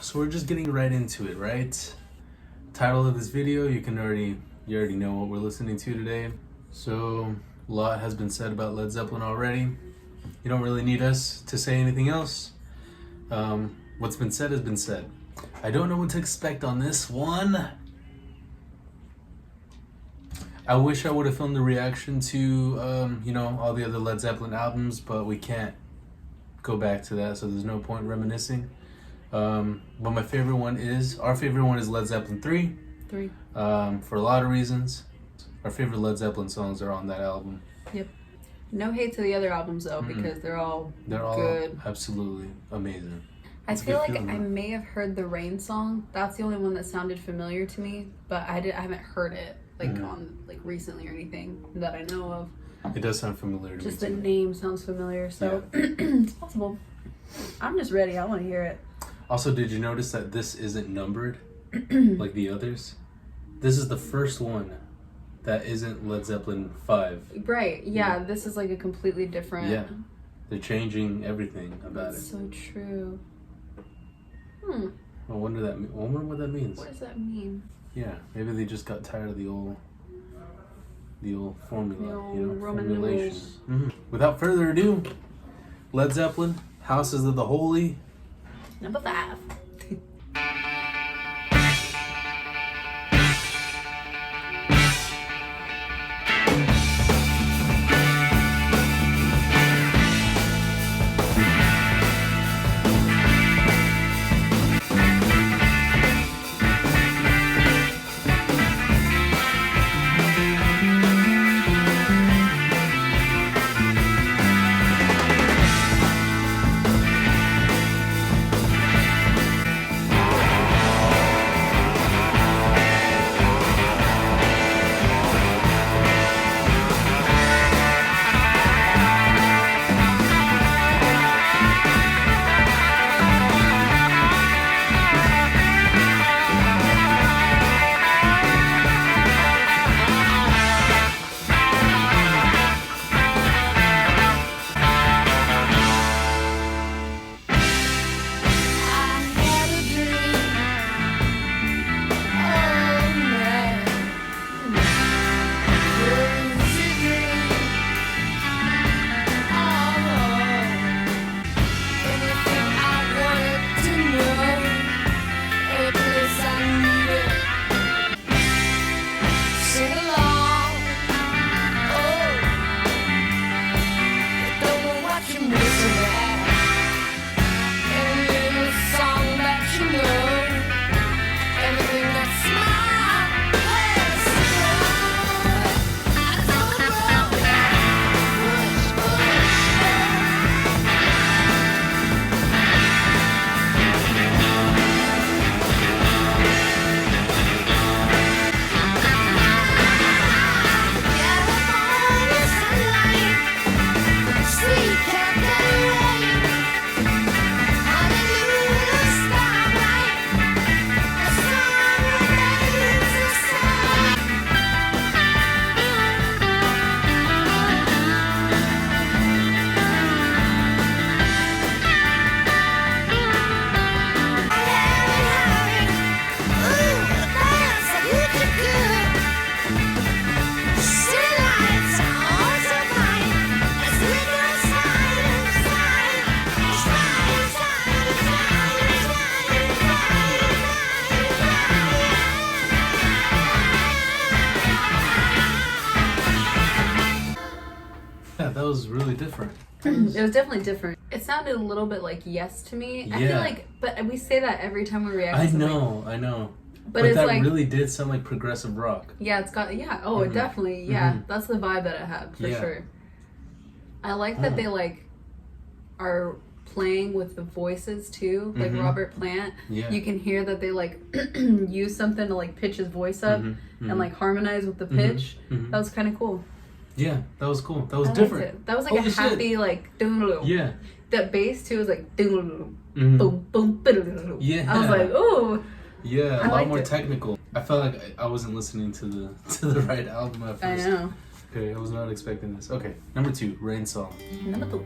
So we're just getting right into it, right? Title of this video, you already know what we're listening to today. So a lot has been said about Led Zeppelin already. You don't really need us to say anything else. What's been said has been said. I don't know what to expect on this one. I wish I would have filmed a reaction to, all the other Led Zeppelin albums, but we can't go back to that, so there's no point reminiscing. But our favorite one is Led Zeppelin 3. For a lot of reasons. Our favorite Led Zeppelin songs are on that album. Yep. No hate to the other albums though, because they're all good. Absolutely amazing. I feel like I may have heard the Rain song. That's the only one that sounded familiar to me, but I haven't heard it on recently or anything that I know of. It does sound familiar to me. Just the name sounds familiar, so it's possible. I'm just ready. I want to hear it. Also, did you notice that this isn't numbered like the others? This is the first one that isn't Led Zeppelin 5. Right, yeah, this is like a completely different... Yeah, they're changing everything about That's it. So true. I wonder what that means. What does that mean? Yeah, maybe they just got tired of the old formula, the old Roman formulation. Without further ado, Led Zeppelin, Houses of the Holy. Number 5. That was really different. It was definitely different. It sounded a little bit like Yes to me. Yeah. I feel like, but we say that every time we react to I something. know. But it's that like, really did sound like progressive rock. Yeah, it's got, it definitely, that's the vibe that it had, for sure. I like that they, are playing with the voices, too. Like, Robert Plant, you can hear that they, use something to, pitch his voice up and, harmonize with the pitch. That was kind of cool. Yeah, that was cool. That was different. That was a happy, doom. Yeah. That bass, too, was doom, boom, boom, boom. Yeah. I was like, ooh. Yeah, a lot more technical. I felt like I wasn't listening to the right album at first. I know. Okay, I was not expecting this. Okay, number 2, Rain Song. Number 2.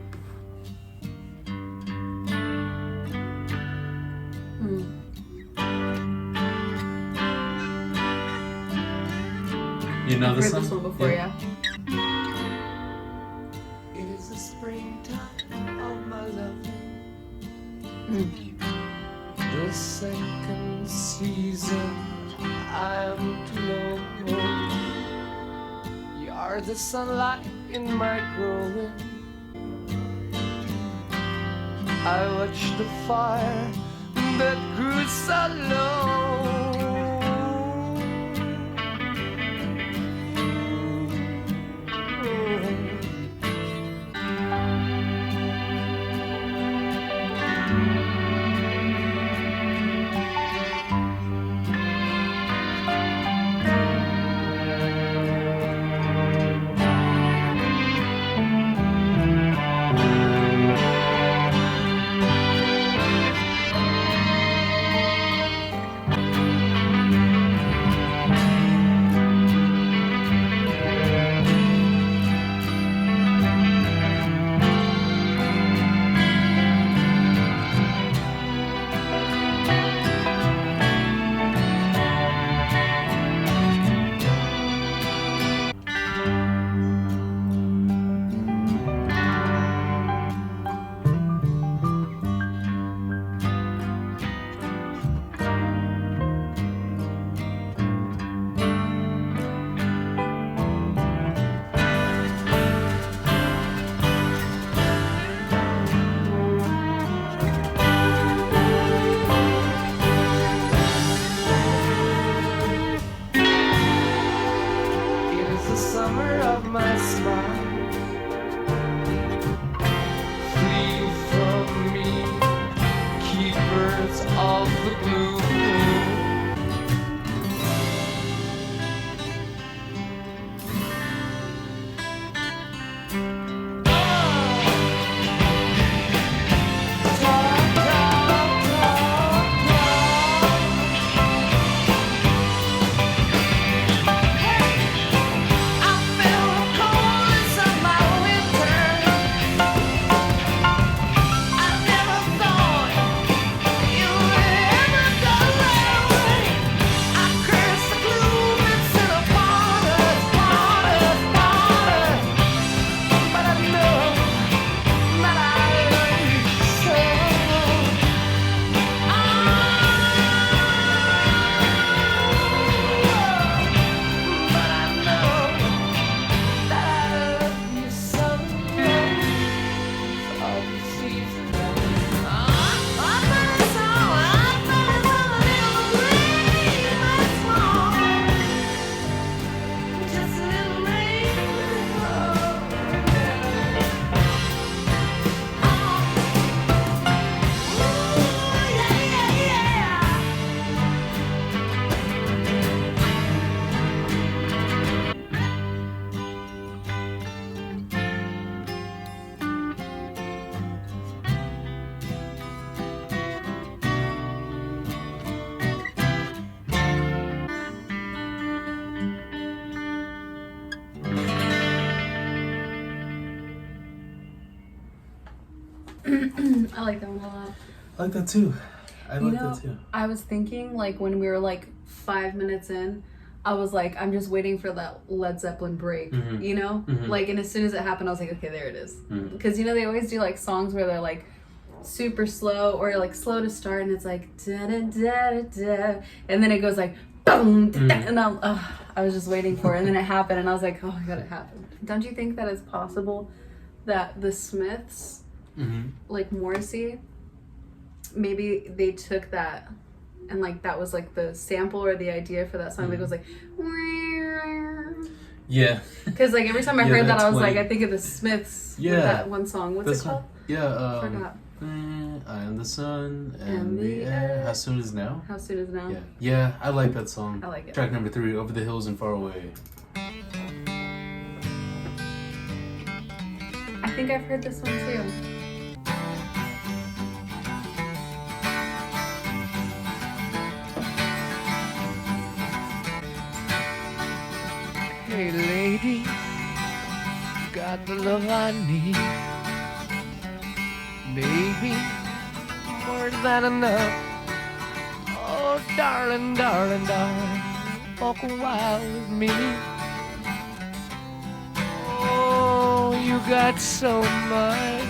You know I've this heard this one before, yeah. It is the springtime of my love. The second season I am to know. You are the sunlight in my growing. I watched the fire that grew so low. Summer of my smile, flee from me, keepers of the blue. I like that one a lot. I like that too. I like that too. I was thinking, like, when we were like 5 minutes in, I was like, I'm just waiting for that Led Zeppelin break, you know? Like, and as soon as it happened, I was like, okay, there it is. Because, you know, they always do like songs where they're like super slow or like slow to start, and it's like da da da da da, and then it goes like boom, and I was just waiting for it, and then it happened, and I was like, oh my god, it happened. Don't you think that it's possible that the Smiths, like Morrissey, maybe they took that and like that was like the sample or the idea for that song that goes like yeah, because like every time I heard that I was like, I think of the Smiths with that one song. What's it called? I forgot. I am the sun and the air. How soon is now? How soon is now? Yeah, I like that song. I like it. Track number 3, Over the Hills and Far Away. I think I've heard this one too. Hey lady, got the love I need. Baby, more than enough. Oh darling, darling, darling, walk a while with me. you got so much.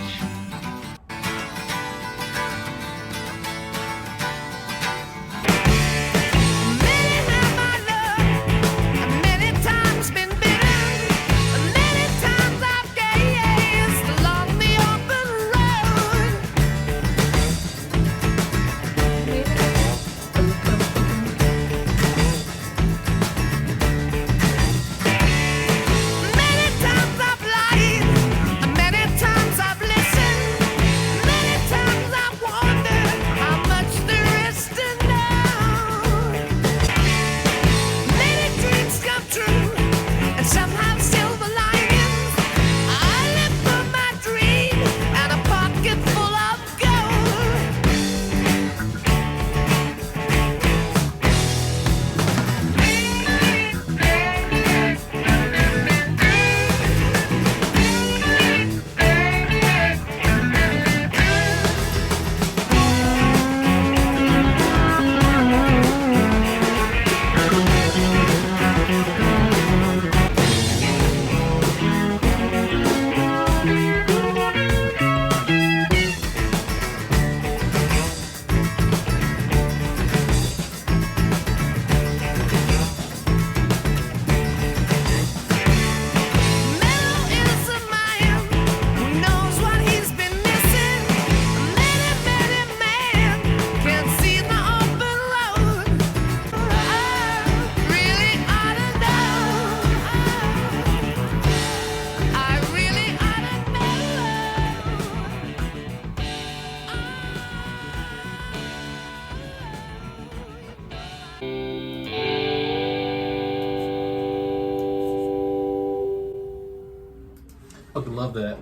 Fucking love that.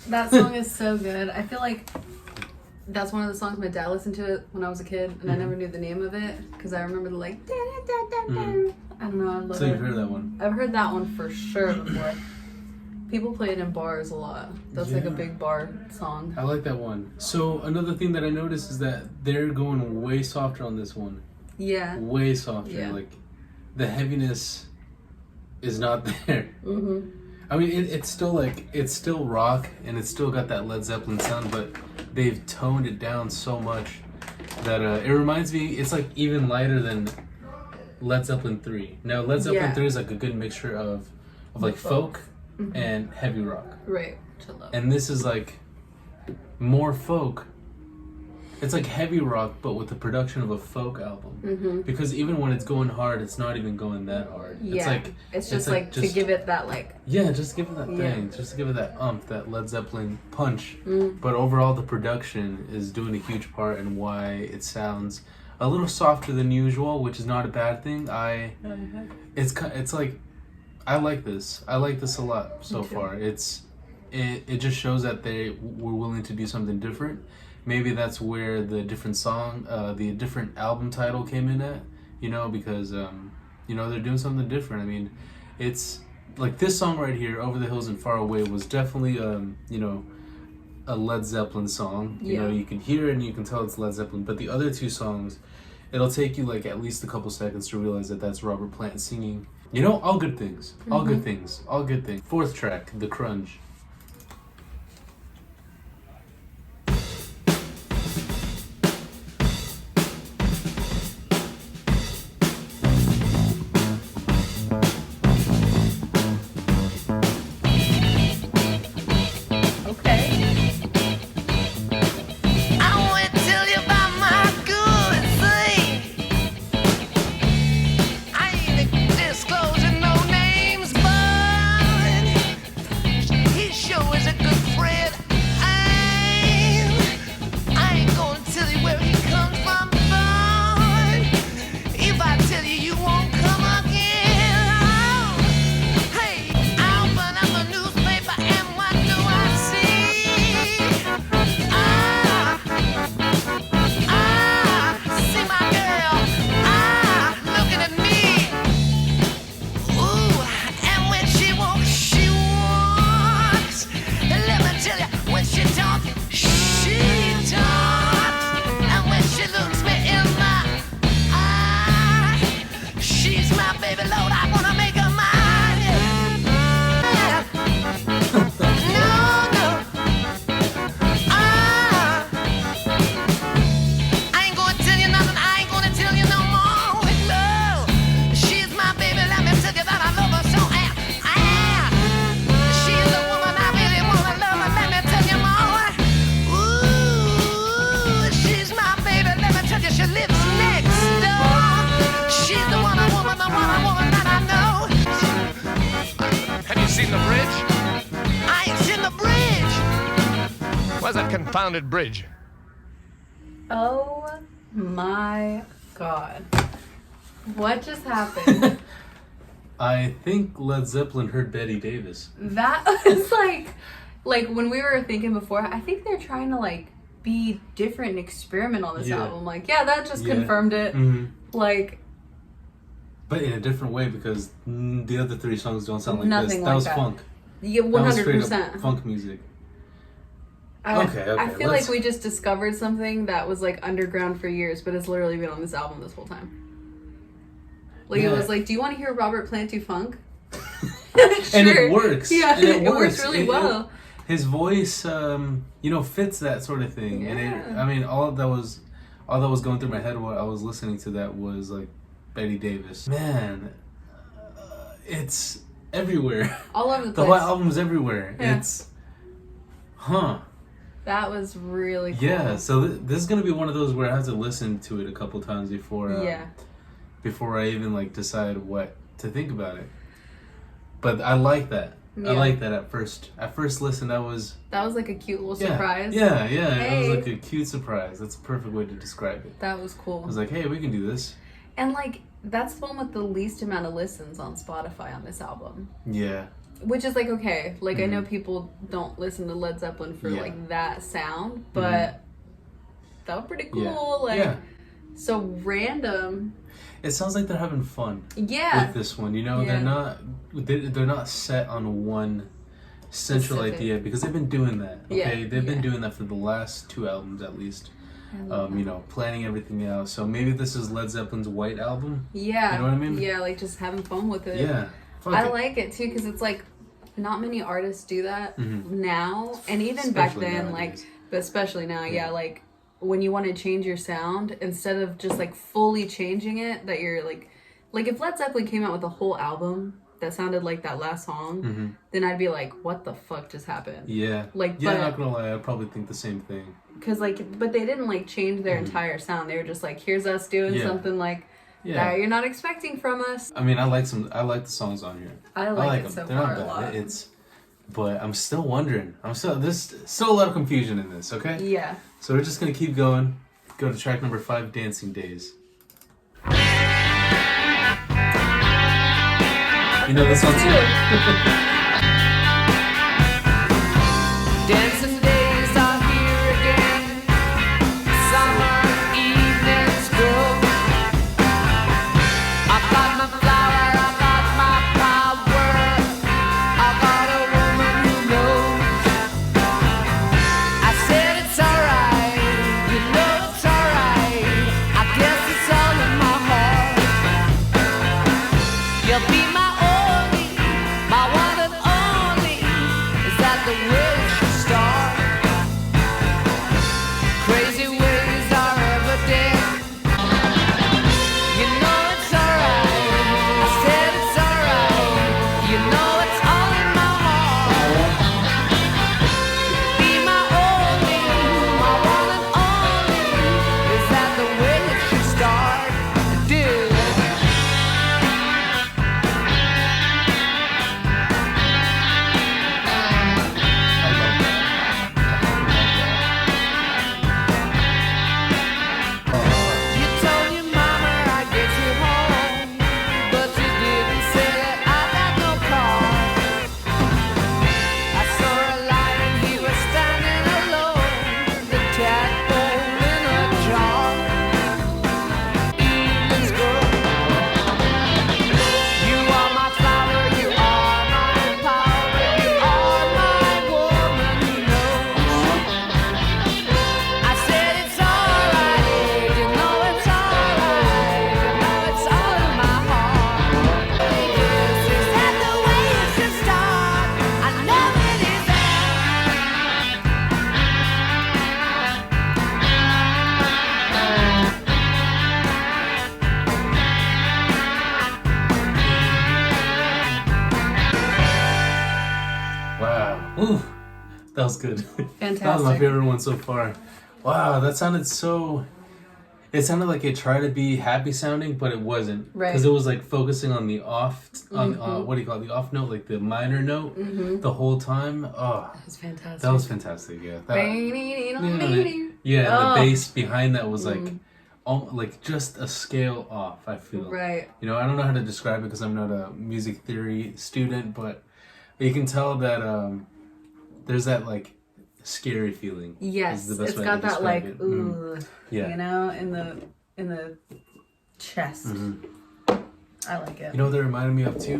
That song is so good. I feel like that's one of the songs my dad listened to it when I was a kid, and I never knew the name of it because I remember the like. I don't know. I love So it. you've heard that one? I've heard that one for sure before. People play it in bars a lot. That's like a big bar song. I like that one. So another thing that I noticed is that they're going way softer on this one. Yeah. Way softer. Yeah. Like the heaviness is not there. Mm-hmm. I mean, it's still rock and it's still got that Led Zeppelin sound, but they've toned it down so much that it reminds me. It's like even lighter than Led Zeppelin 3. Now Led Zeppelin 3 is like a good mixture of like folk and heavy rock. Right. To love. And this is like more folk. It's like heavy rock, but with the production of a folk album. Mm-hmm. Because even when it's going hard, it's not even going that hard. Yeah. It's like it's just like to give it that like. Yeah, just give it that thing. Just give it that that Led Zeppelin punch. But overall, the production is doing a huge part in why it sounds a little softer than usual, which is not a bad thing. It's like I like this. I like this a lot so far. It just shows that they were willing to do something different. Maybe that's where the different the different album title came in at, because, they're doing something different. I mean, it's like this song right here, Over the Hills and Far Away, was definitely, a Led Zeppelin song. You can hear it and you can tell it's Led Zeppelin. But the other two songs, it'll take you like at least a couple seconds to realize that that's Robert Plant singing. All good things. All good things. All good things. Fourth track, The Crunge. Disclosing no names, but confounded bridge. Oh my god. What just happened? I think Led Zeppelin heard Betty Davis. That was like when we were thinking before, I think they're trying to like be different and experiment on this album. Like, yeah, that just confirmed it. Like, but in a different way, because the other 3 songs don't sound like nothing this. like That was that. funk. Yeah, 100%. That was straight up funk music. Okay. I feel like we just discovered something that was like underground for years, but it's literally been on this album this whole time. Like, it was like, do you want to hear Robert Plant do funk? Sure. And it works. Yeah, and it works really well. His voice, fits that sort of thing. Yeah. And I mean, all that was going through my head while I was listening to that was like Betty Davis. Man, it's everywhere. All over the place. The whole album's everywhere. Yeah. It's, That was really cool. Yeah, so this is gonna be one of those where I have to listen to it a couple times before I even like decide what to think about it. But I like that. Yeah. I like that at first. At first listen, that was like a cute little surprise. Yeah. Hey. It was like a cute surprise. That's a perfect way to describe it. That was cool. I was like, hey, we can do this. And like, that's the one with the least amount of listens on Spotify on this album. Yeah. Which is like, okay, like I know people don't listen to Led Zeppelin for like that sound, but that was pretty cool. So random. It sounds like they're having fun. Yeah. With this one, they're not set on one central idea, because they've been doing that. Okay, they've been doing that for the last 2 albums at least. Planning everything out. So maybe this is Led Zeppelin's White Album. Yeah. You know what I mean? Yeah, like just having fun with it. Yeah. I like it too, because it's like not many artists do that now, and even especially back then, nowadays. But especially now, like when you want to change your sound, instead of just like fully changing it, that you're like if Led Zeppelin came out with a whole album that sounded like that last song, then I'd be like, what the fuck just happened? Yeah. Like, yeah, not gonna lie, I probably think the same thing. Because but they didn't like change their entire sound. They were just like, here's us doing something like that you're not expecting from us. I mean, I like the songs on here. I like it them. They're not bad. A lot. But I'm still wondering. There's still a lot of confusion in this. Okay. Yeah. So we're just gonna keep going. Go to track number 5, Dancing Days. You know this one too. Dancing days are here again. Summer evenings go. I got my flower, I got my power. I got a woman who knows. I said it's alright, you know it's alright. I guess it's all in my heart. You'll be my one and only. Is that the way it should start? Crazy ways are evident. You know it's alright. I said it's alright. You know it's all in my heart. Be my only, my one and only. Is that the way it should start? Dude. Ooh, that was good. Fantastic. That was my favorite one so far. Wow, that sounded so... It sounded like it tried to be happy sounding, but it wasn't. Right. Because it was like focusing on the off, what do you call it? The off note, like the minor note, the whole time. Oh, That was fantastic. that was fantastic. Yeah. And Oh. the bass behind that was like just a scale off. I feel. Right. You know, I don't know how to describe it because I'm not a music theory student, but you can tell that there's that like scary feeling. Yes, is the best it's way got to that describe like it. ooh, Yeah. you know, in the chest. I like it. You know what that reminded me of too?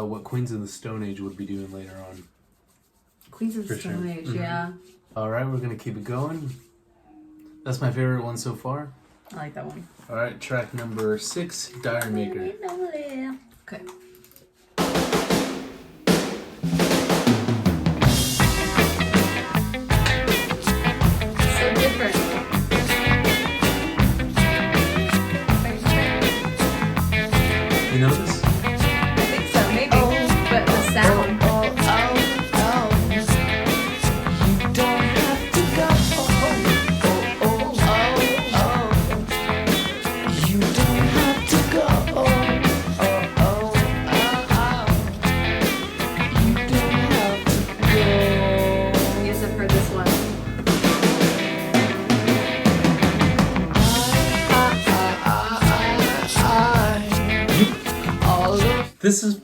What Queens of the Stone Age would be doing later on. Queens of the For sure. Stone Age, yeah. Alright, we're gonna keep it going. That's my favorite one so far. I like that one. Alright, track number 6, Dire Maker. Okay. So different. You know this? I think so, maybe. But the sound. Yes, I've heard this one. This is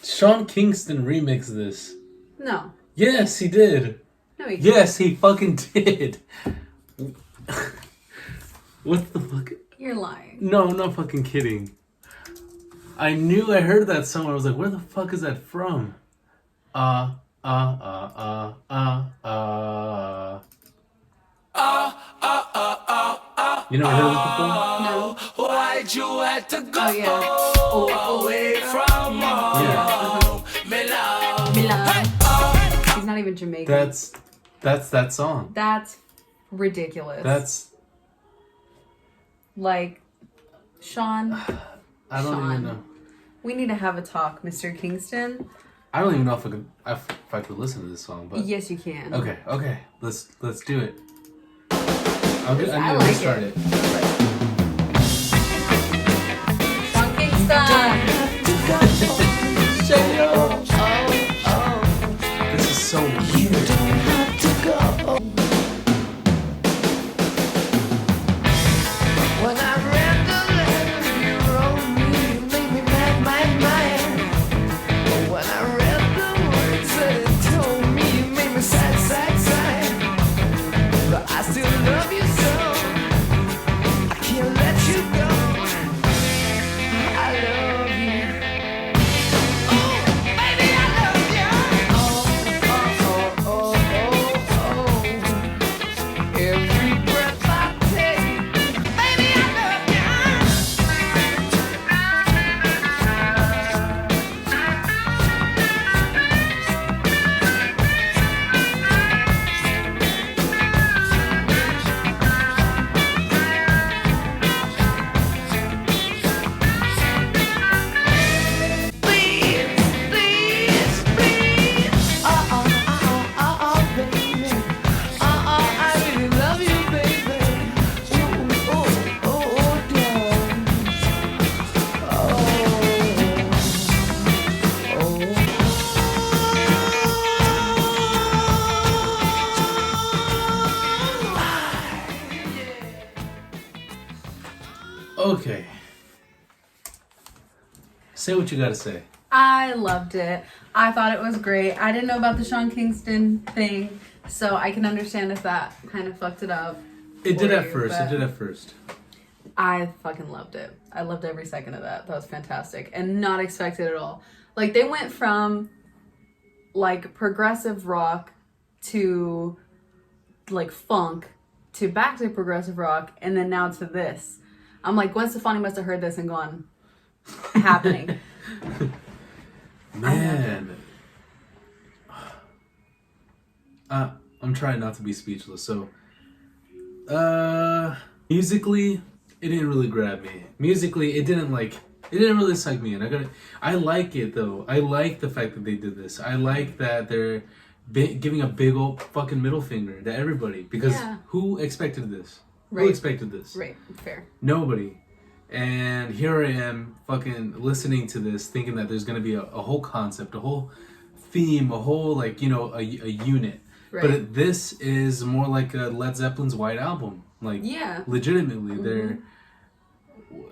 Sean Kingston remixed this. No. Yes, he did. No, he Yes, he fucking did. What the fuck? You're lying. No, I'm not fucking kidding. I knew I heard that song. I was like, where the fuck is that from? You never heard of this before? No. Why'd you have to go Oh, yeah. away from home? Yeah. Milan. He's not even Jamaican. That's that song. That's ridiculous. That's like, Sean, I don't Sean. even know. we need to have a talk, Mr. Kingston. I don't even know if I could listen to this song, but Yes, you can. okay, let's do it. I I need to like restart it. it. Sean Kingston. This is so weird. When I read the letter you wrote me, you made me mad my mind. But when I read the words that it told me, you made me sad, sad, sad. But I still love you so, I can't let you go. I love you. Oh, baby, I love you. Oh. Every breath I take, baby, I love Please, please, please. Baby. I really love you, baby. Darling. Okay. Say what you gotta say. I loved it. I thought it was great. I didn't know about the Sean Kingston thing, so I can understand if that kind of fucked it up. It did for at you, first. It but did at first. I fucking loved it. I loved every second of that. That was fantastic and not expected at all. Like, they went from like progressive rock to like funk to back to progressive rock and then now to this. I'm like, Gwen Stefani must have heard this and gone, happening. Man. I'm trying not to be speechless. So, musically, it didn't really grab me. Musically, it didn't really suck me in. I like it though. I like the fact that they did this. I like that they're giving a big old fucking middle finger to everybody because Yeah. who expected this? Who expected this? Right. Fair. Nobody. And here I am fucking listening to this thinking that there's going to be a whole concept, a whole theme, a whole, like, you know, a unit. Right. But this is more like a Led Zeppelin's White Album. Like, legitimately,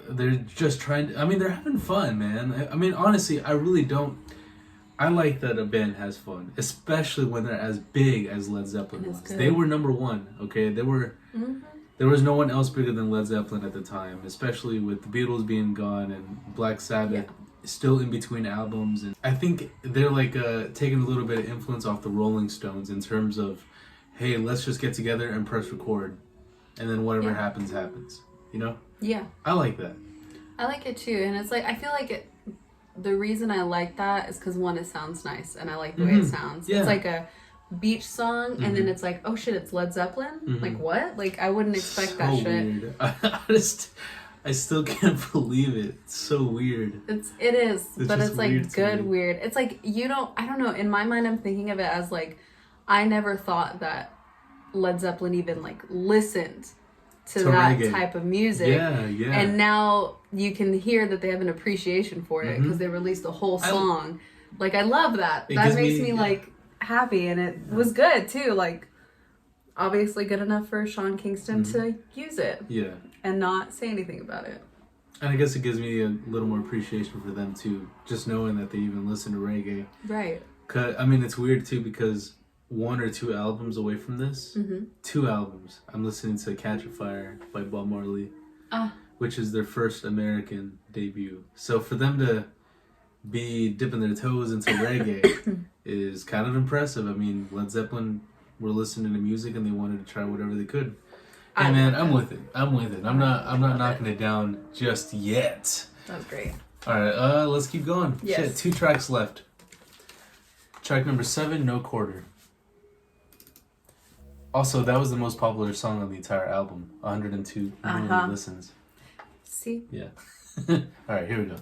they're just trying to, I mean, they're having fun, man. I mean, honestly, I really don't, I like that a band has fun, especially when they're as big as Led Zeppelin was. They were number one, okay? They were, there was no one else bigger than Led Zeppelin at the time, especially with the Beatles being gone and Black Sabbath still in between albums. And I think they're like taking a little bit of influence off the Rolling Stones in terms of, hey, let's just get together and press record, and then whatever happens, happens. You know? Yeah. I like that. I like it too, and it's like, I feel like the reason I like that is because, one, it sounds nice, and I like the way it sounds. It's like a beach song, and then it's like, oh shit, it's Led Zeppelin? Like, what? Like, I wouldn't expect that shit. Weird. I still can't believe it. It's so weird. It is, but it's like good weird. It's like, I don't know, in my mind I'm thinking of it as like, I never thought that Led Zeppelin even like listened to that reggae type of music. Yeah. And now you can hear that they have an appreciation for it because they released a whole song. Like, I love that. That makes me like happy, and it was good too. Like, obviously good enough for Sean Kingston to use it. Yeah. And not say anything about it. And I guess it gives me a little more appreciation for them too, just knowing that they even listen to reggae. Right. 'Cause, I mean, it's weird too because 1 or 2 albums away from this, 2 albums, I'm listening to Catch a Fire by Bob Marley, which is their first American debut. So for them to be dipping their toes into reggae is kind of impressive. I mean, Led Zeppelin were listening to music and they wanted to try whatever they could. Hey man, I'm with it. I'm not knocking it down just yet. That was great. All right, let's keep going. Yes. Shit, 2 tracks left. Track number 7, No Quarter. Also, that was the most popular song on the entire album. 102 million listens. See? Yeah. All right, here we go.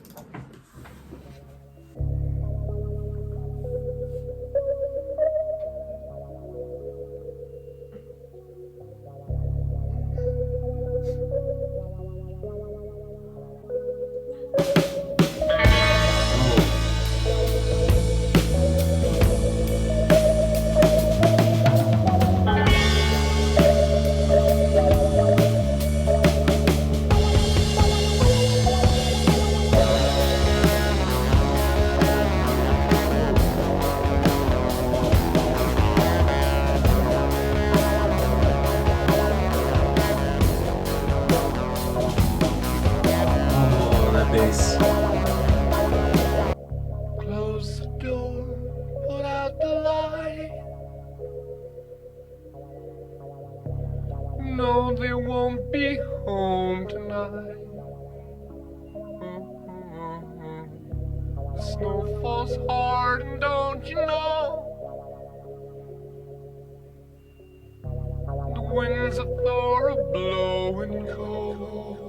Close the door, put out the light. No, they won't be home tonight. The snow falls hard, and don't you know? The winds of Thor are blowing cold.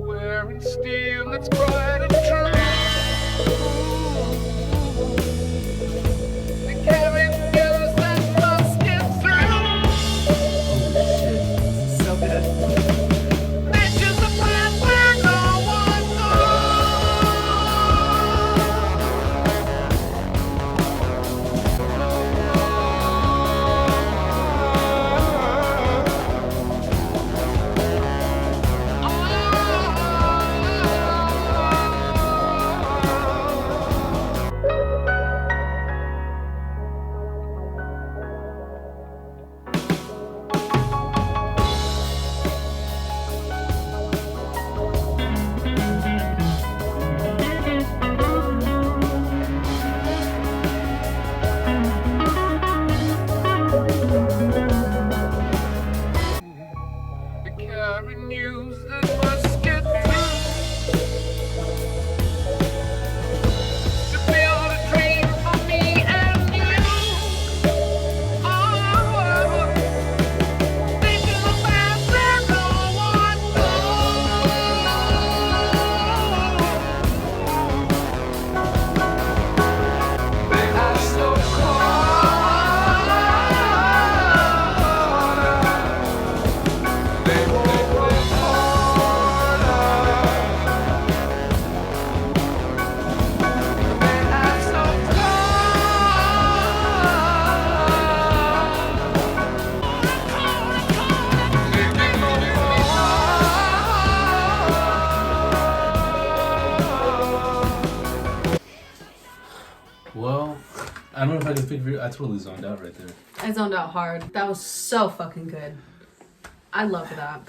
Wearing steel that's bright and true. They carry news that must get through. Oh shit, so good. Nature's a path where no one know if I can figure it. I totally zoned out right there. I zoned out hard. That was so fucking good. I loved that.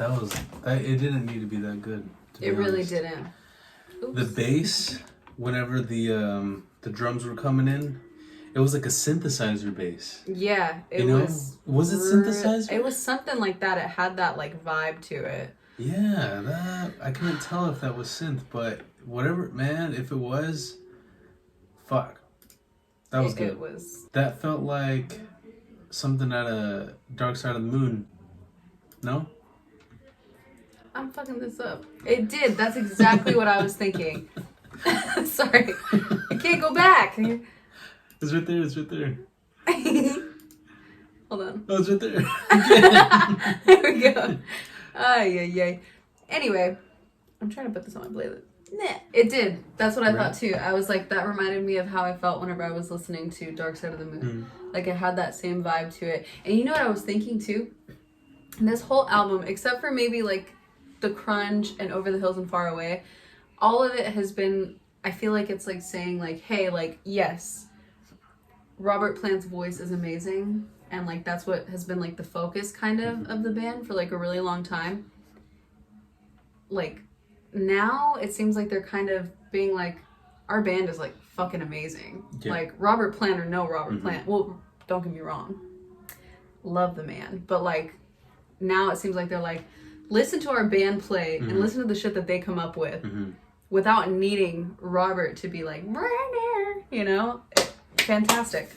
It didn't need to be that good. It really didn't. Oops. The bass, whenever the drums were coming in, it was like a synthesizer bass. Yeah, it was. Was it synthesizer? It was something like that. It had that like vibe to it. Yeah, that I couldn't tell if that was synth, but whatever, man. If it was, fuck, that was good. It was. That felt like something out of Dark Side of the Moon. No? I'm fucking this up. It did. That's exactly what I was thinking. Sorry. I can't go back. It's right there. It's right there. Hold on. Oh, it's right there. There we go. Ay. Anyway, I'm trying to put this on my playlist. Nah, it did. That's what I thought too. I was like, that reminded me of how I felt whenever I was listening to Dark Side of the Moon. Like it had that same vibe to it. And you know what I was thinking too? This whole album, except for maybe like the Crunch and Over the Hills and Far Away, all of it has been, I feel like it's like saying like, hey, like, yes, Robert Plant's voice is amazing. And like, that's what has been like the focus kind of the band for like a really long time. Like now it seems like they're kind of being like, our band is like fucking amazing. Yeah. Like Robert Plant or no Robert Plant. Well, don't get me wrong. Love the man. But like, now it seems like they're like, listen to our band play and listen to the shit that they come up with without needing Robert to be like, you know? Fantastic.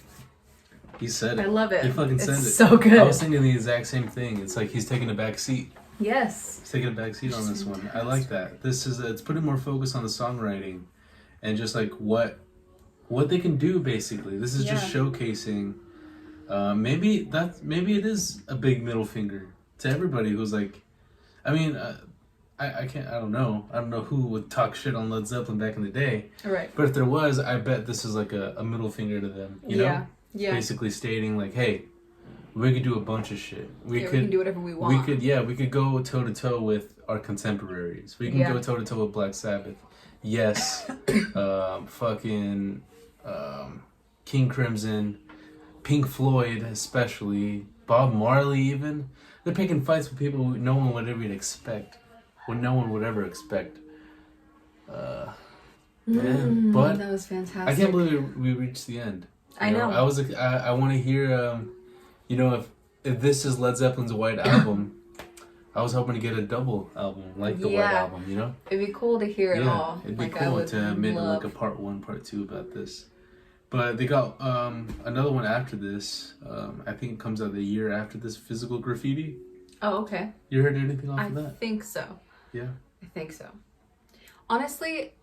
He said it. I love it. He fucking said it. It's so good. I was thinking the exact same thing. It's like he's taking a back seat. Yes. He's taking a back seat on this one. I like that. It's putting more focus on the songwriting and just like what they can do basically. This is just showcasing. Maybe it is a big middle finger to everybody who's like, I mean, I don't know who would talk shit on Led Zeppelin back in the day. Right. But if there was, I bet this is like a middle finger to them, you know? Yeah. Basically stating like, hey, we could do a bunch of shit. We can do whatever we want. We could go toe to toe with our contemporaries. We can go toe to toe with Black Sabbath. Yes. King Crimson, Pink Floyd especially, Bob Marley even. They're picking fights with people no one would ever expect. What no one would ever expect. But that was fantastic. I can't believe we reached the end. I know. I want to hear, if this is Led Zeppelin's White Album, I was hoping to get a double album, like the White Album, you know? It'd be cool to hear it all. It'd be cool to make like a part 1, part 2 about this. But they got another one after this. I think it comes out the year after this, Physical Graffiti. Oh, okay. You heard anything off of that? I think so. Yeah? I think so. Honestly,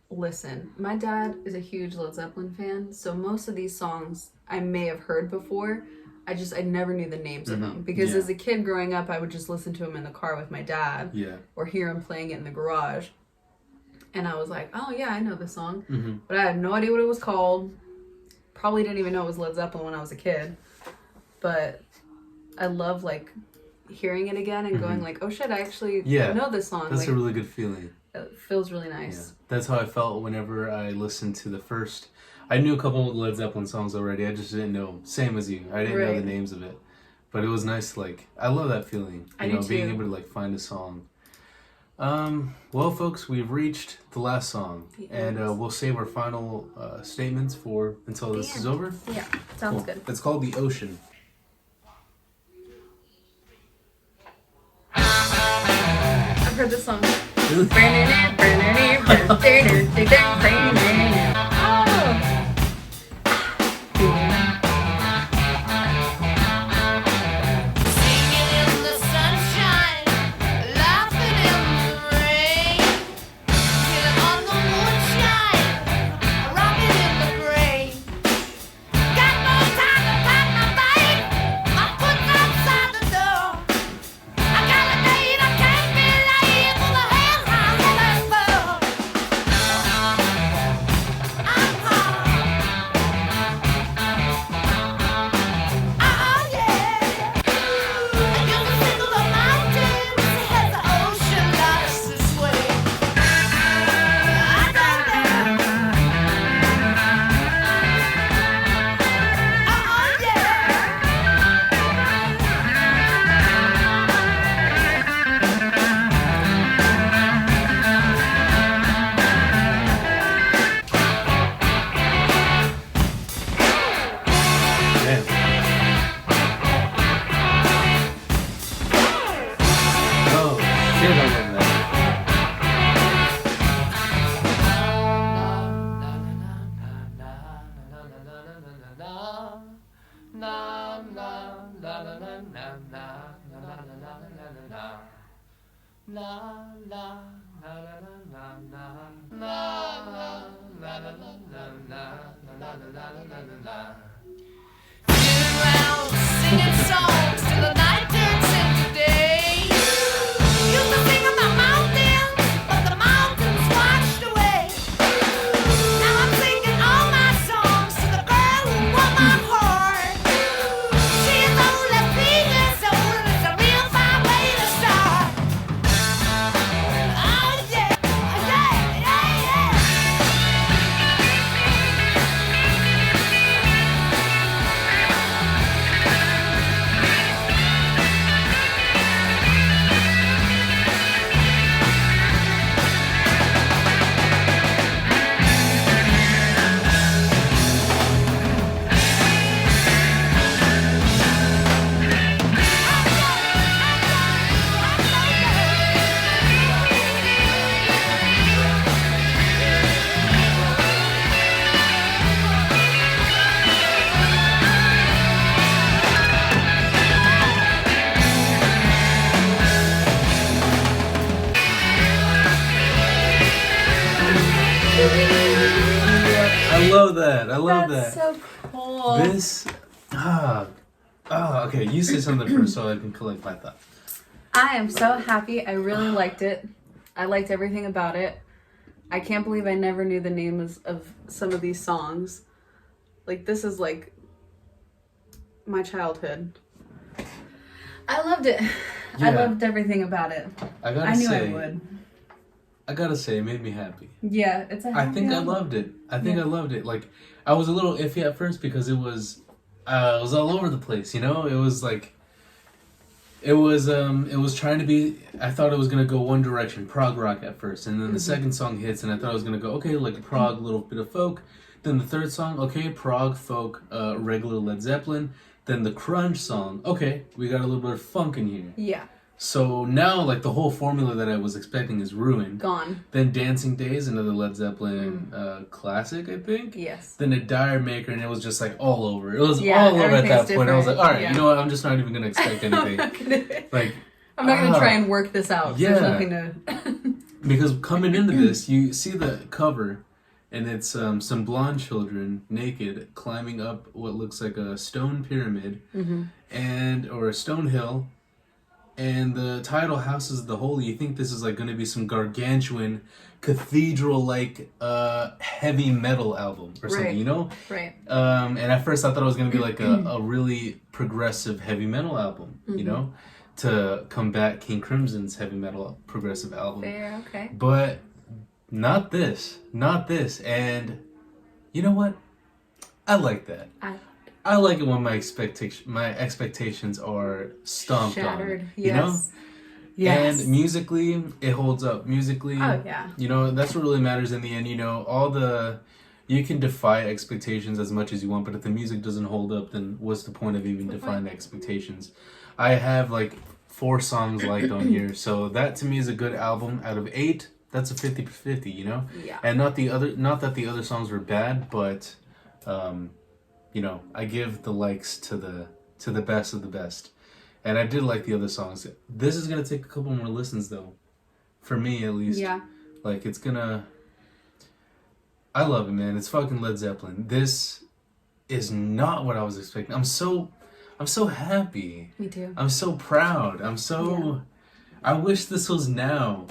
listen, my dad is a huge Led Zeppelin fan, so most of these songs I may have heard before. I never knew the names of them. Because as a kid growing up, I would just listen to them in the car with my dad. Yeah. Or hear him playing it in the garage. And I was like, oh yeah, I know this song. But I had no idea what it was called. Probably didn't even know it was Led Zeppelin when I was a kid. But I love like hearing it again and going like, oh shit, I actually know this song. That's like, a really good feeling. It feels really nice. Yeah. That's how I felt whenever I listened to the first. I knew a couple of Led Zeppelin songs already. I just didn't know. Same as you. I didn't know the names of it. But it was nice. Like, I love that feeling. You know, being able to like find a song. Well, folks, we've reached the last song, and we'll save our final statements until this is over. Yeah, sounds good. It's called The Ocean. I've heard this song. Really? around singing songs till the night turns into day. Used to sing about mountains, but the mountains washed away. Now I'm singing all my songs to the girl who won my heart. She is only female soul and it's a real fine way to start. Oh yeah, yeah, yeah, yeah. I love that. I love That's that. so cool. Okay, you say something first so I can collect my thoughts. I am so happy. I really liked it. I liked everything about it. I can't believe I never knew the names of some of these songs. Like, this is like my childhood. I loved it. I Yeah. loved everything about it. I knew I would. I gotta say, it made me happy. Yeah, it's a I happy think I album. loved it. I think Yeah. I loved it. Like, I was a little iffy at first because it was all over the place. You know, it was like, it was trying to be. I thought it was gonna go one direction, prog rock at first, and then the second song hits, and I thought it was gonna go okay, like prog, little bit of folk. Then the third song, okay, prog, folk, regular Led Zeppelin. Then the crunch song, okay, we got a little bit of funk in here. Yeah, So now, like, the whole formula that I was expecting is ruined. gone. Then Dancing Days, another Led Zeppelin classic, I think. Yes. Then a Dire Maker, and it was just like all over. It was Yeah, all over at that everything's point. I was like, all right, different. you know what? I'm just not even gonna expect I'm anything. not gonna, Like, I'm not gonna ah. try and work this out. Yeah. There's nothing to. because coming into this, you see the cover, and it's some blonde children naked climbing up what looks like a stone pyramid, or a stone hill. And the title, Houses of the Holy, you think this is like going to be some gargantuan, cathedral-like heavy metal album or something, Right. you know? Right. And at first I thought it was going to be like a really progressive heavy metal album, you know? To combat King Crimson's heavy metal progressive album. Fair. Okay. But not this. Not this. And you know what? I like that. I like it when my expectations are stomped Shattered. on. Yes. You know? Yes. And musically, it holds up. Musically, Oh yeah. you know, that's what really matters in the end. You know, you can defy expectations as much as you want, but if the music doesn't hold up, then what's the point of even defying expectations? I have like 4 songs liked on here, so that to me is a good album. Out of 8, that's a 50-50, you know? Yeah. And not that the other songs were bad, but you know, I give the likes to the best of the best. And I did like the other songs. This is gonna take a couple more listens though. For me at least. Yeah. Like it's gonna I love it, man. It's fucking Led Zeppelin. This is not what I was expecting. I'm so happy. Me too. I'm so proud. I wish this was now.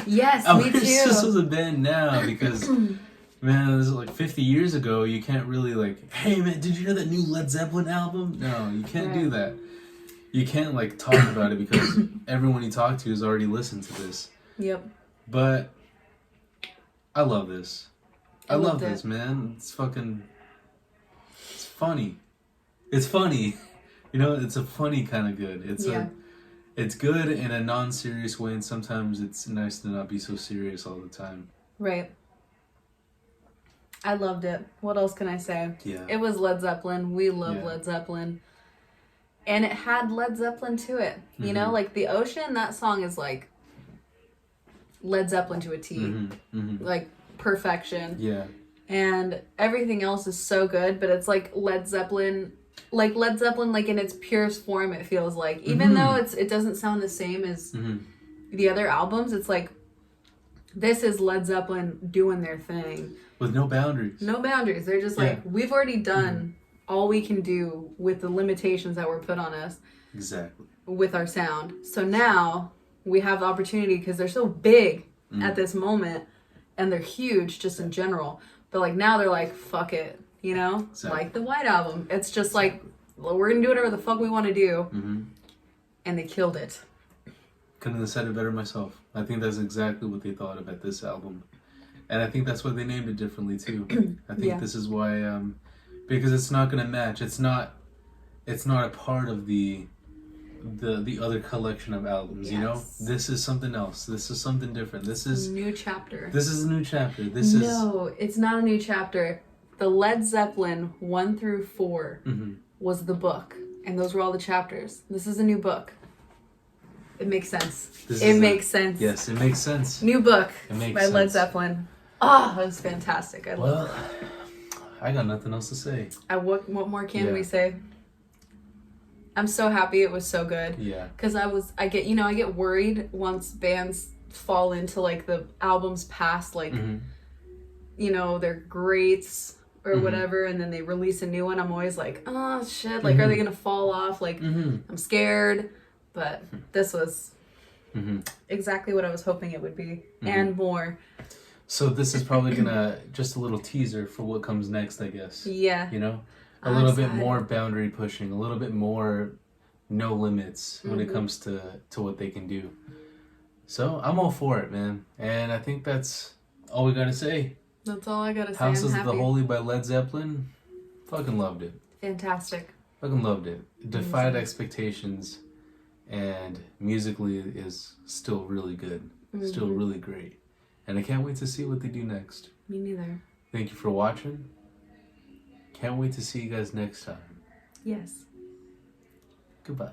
Yes, I me wish this too. was a band now because man, this is like 50 years ago. You can't really like, hey man, did you hear that new Led Zeppelin album? No, you can't do that. You can't like talk about it because everyone you talk to has already listened to this. Yep. But I love this. I love loved it. this, man. It's fucking. It's funny. It's funny. You know, it's a funny kind of good. It's good in a non-serious way, and sometimes it's nice to not be so serious all the time. Right. I loved it. What else can I say? Yeah. It was Led Zeppelin. We love Yeah. Led Zeppelin. And it had Led Zeppelin to it. You Mm-hmm. know, like The Ocean, that song is like Led Zeppelin to a T. Like perfection. Yeah. And everything else is so good, but it's like Led Zeppelin like Led Zeppelin, like in its purest form, it feels like, even though it doesn't sound the same as the other albums, it's like, this is Led Zeppelin doing their thing. With no boundaries. No boundaries. They're just like, we've already done all we can do with the limitations that were put on us. Exactly. With our sound. So now we have the opportunity, because they're so big at this moment, and they're huge just in general. But like now they're like, fuck it, you know? Exactly. Like the White Album. It's just like, we're gonna do whatever the fuck we want to do. And they killed it. Couldn't have said it better myself. I think that's exactly what they thought about this album. And I think that's why they named it differently too. I think this is why, because it's not gonna match. It's not a part of the other collection of albums, you know? This is something else. This is something different. This is new chapter. This is a new chapter. No, it's not a new chapter. The Led Zeppelin 1 through 4 was the book, and those were all the chapters. This is a new book. It makes sense. It makes sense. Yes, it makes sense. New book by Led Zeppelin. Oh, that was fantastic. I love it. I got nothing else to say. What more can we say? I'm so happy it was so good. Yeah. Because I get worried once bands fall into like the albums past, like, you know, their greats or whatever, and then they release a new one. I'm always like, oh shit, like, are they gonna fall off? Like, I'm scared. But this was exactly what I was hoping it would be, and more. So this is probably gonna, just a little teaser for what comes next, I guess. Yeah. You know? A little bit more boundary pushing, a little bit more no limits when it comes to what they can do. So I'm all for it, man. And I think that's all we gotta say. That's all I gotta say. Houses of the Holy by Led Zeppelin. Fucking loved it. Fantastic. Fucking loved it. It defied expectations, and musically is still really good. Still really great. And I can't wait to see what they do next. Me neither. Thank you for watching. Can't wait to see you guys next time. Yes. Goodbye.